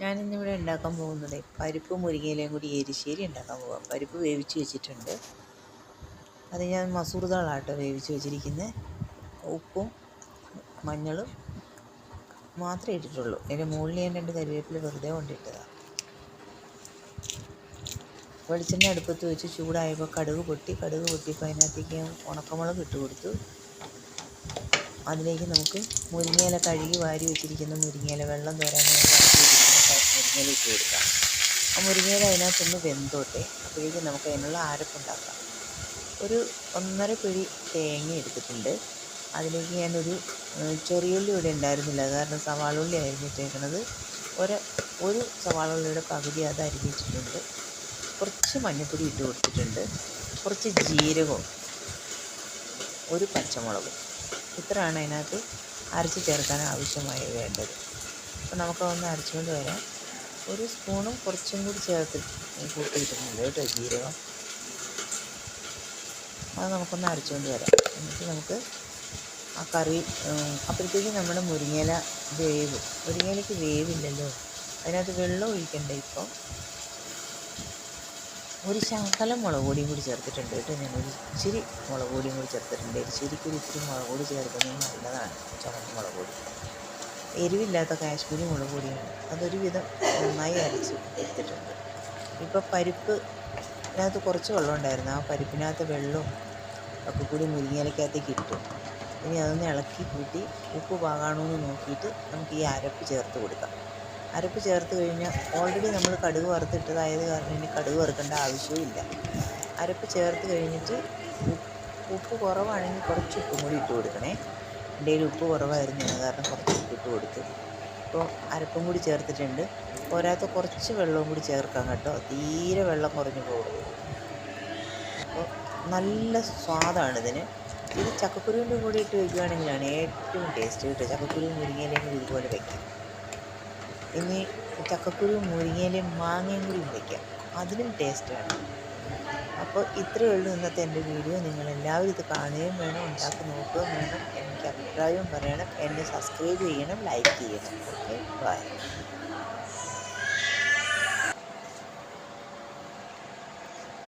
ഞാനിന്നിവിടെ ഉണ്ടാക്കാൻ പോകുന്നത് പരിപ്പ് മുരിങ്ങയിലയും കൂടി എരിശ്ശേരി ഉണ്ടാക്കാൻ പോകാം. പരിപ്പ് വേവിച്ച് വെച്ചിട്ടുണ്ട്. അത് ഞാൻ മസൂർ ദാളാട്ടോ വേവിച്ച് വെച്ചിരിക്കുന്നത്. ഉപ്പും മഞ്ഞളും മാത്രമേ ഇട്ടിട്ടുള്ളൂ. അതിൻ്റെ മുകളിൽ ഞാൻ 2 കരിവേപ്പില വെറുതെ കൊണ്ടിട്ടതാണ്. വെളിച്ചെണ്ണ അടുപ്പത്ത് വെച്ച് ചൂടായപ്പോൾ കടുക് പൊട്ടിയപ്പോൾ അതിനകത്തേക്ക് ഞാൻ ഉണക്കമുളക് ഇട്ട് കൊടുത്തു. അതിലേക്ക് നമുക്ക് മുരിങ്ങയില കഴുകി വാരി വെച്ചിരിക്കുന്ന മുരിങ്ങയില വെള്ളം തോരാൻ മുരിങ്ങയില ഇട്ട് കൊടുക്കാം. ആ മുരിങ്ങയില അതിനകത്തൊന്ന് വെന്തോട്ടെ. അപ്പോഴേക്കും നമുക്ക് അതിനുള്ള അരപ്പുണ്ടാക്കാം. ഒരു 1.5 പിടി തേങ്ങ എടുത്തിട്ടുണ്ട്. അതിലേക്ക് ഞാനൊരു ചെറിയുള്ളി ഇവിടെ ഉണ്ടായിരുന്നില്ല, കാരണം സവാള ഉള്ളി അരിഞ്ഞിട്ടേക്കണത്. ഒരു സവാള ഉള്ളിയുടെ പകുതി അത് അരിഞ്ഞിട്ടിട്ടുണ്ട്. കുറച്ച് മഞ്ഞൾപ്പൊടി ഇട്ട് കൊടുത്തിട്ടുണ്ട്. കുറച്ച് ജീരകവും ഒരു പച്ചമുളകും. ഇത്രയാണ് അതിനകത്ത് അരച്ച് ചേർക്കാൻ ആവശ്യമായി വേണ്ടത്. അപ്പോൾ നമുക്കതൊന്ന് അരച്ചുകൊണ്ട് വരാം. ഒരു സ്പൂണും കുറച്ചും കൂടി ചേർത്ത് കൂട്ടിയിട്ടുണ്ട് കേട്ടോ ജീരകം. അത് നമുക്കൊന്ന് അരച്ചുകൊണ്ട് വരാം. എന്നിട്ട് നമുക്ക് ആ കറി അപ്പോഴത്തേക്കും നമ്മുടെ മുരിങ്ങയില വേവും. മുരിങ്ങയിലയ്ക്ക് വേവില്ലല്ലോ, അതിനകത്ത് വെള്ളം ഒഴിക്കണ്ടേ. ഇപ്പം ഒരു ശകലം മുളക് പൊടിയും കൂടി ചേർത്തിട്ടുണ്ട് കേട്ടോ. ഞാനൊരു ഇച്ചിരി മുളക് പൊടിയും കൂടി ചേർത്തിട്ടുണ്ട്. എരിശ്ശേരിക്കൊരു ഇത്തിരി മുളക് പൊടി ചേർക്കുന്നത് നല്ലതാണ്. ചുവന്ന മുളക് പൊടി, എരിവില്ലാത്ത കാശ്മീരി മുളക് പൊടിയാണ്. അതൊരു വിധം നന്നായി അരച്ച് എടുത്തിട്ടുണ്ട്. ഇപ്പോൾ പരിപ്പിനകത്ത് കുറച്ച് വെള്ളം ഉണ്ടായിരുന്നു. ആ പരിപ്പിനകത്ത് വെള്ളവും ഒക്കെ കൂടി മുരിങ്ങയിലക്കകത്തേക്ക് ഇട്ടു. ഇനി അതൊന്ന് ഇളക്കി കൂട്ടി ഉപ്പ് പാകാണോ എന്ന് നോക്കിയിട്ട് നമുക്ക് ഈ അരപ്പ് ചേർത്ത് കൊടുക്കാം. അരപ്പ് ചേർത്ത് കഴിഞ്ഞാൽ ഓൾറെഡി നമ്മൾ കടുക് വറുത്തിട്ടതായത് കാരണം ഇനി കടുക് വറുക്കേണ്ട ആവശ്യമില്ല. അരപ്പ് ചേർത്ത് കഴിഞ്ഞിട്ട് ഉപ്പ് കുറവാണെങ്കിൽ കുറച്ച് ഉപ്പും കൂടി ഇട്ട് കൊടുക്കണേ. എൻ്റെ കയ്യിൽ ഉപ്പ് കുറവായിരുന്നു, അത് കാരണം കുറച്ച് ഉപ്പ് ഇട്ട് കൊടുത്തു. ഇപ്പോൾ അരപ്പും കൂടി ചേർത്തിട്ടുണ്ട്. പോരാത്ത കുറച്ച് വെള്ളവും കൂടി ചേർക്കാം കേട്ടോ. തീരെ വെള്ളം കുറഞ്ഞു പോകും. അപ്പോൾ നല്ല സ്വാദാണിതിന്. ഇത് ചക്കക്കുരുവിൻ്റെ കൂടെ ഇട്ട് വയ്ക്കുകയാണെങ്കിലാണ് ഏറ്റവും ടേസ്റ്റ് കിട്ടുക. ചക്കക്കുരുവും മുരിങ്ങയിലയും കൂടി ഇതുപോലെ വയ്ക്കാം. ഇനി ചക്കക്കുരുവും മുരിങ്ങയിലയും മാങ്ങയും കൂടി വയ്ക്കാം, അതിനും ടേസ്റ്റാണ്. അപ്പോൾ ഇത്രയേ ഉള്ളൂ ഇന്നത്തെ എൻ്റെ വീഡിയോ. നിങ്ങളെല്ലാവരും ഇത് കാണുകയും വേണം, ഉണ്ടാക്കി നോക്കുകയും വേണം, എനിക്ക് അഭിപ്രായവും പറയണം, എന്നെ സബ്സ്ക്രൈബ് ചെയ്യണം, ലൈക്ക് ചെയ്യണം. Okay, by.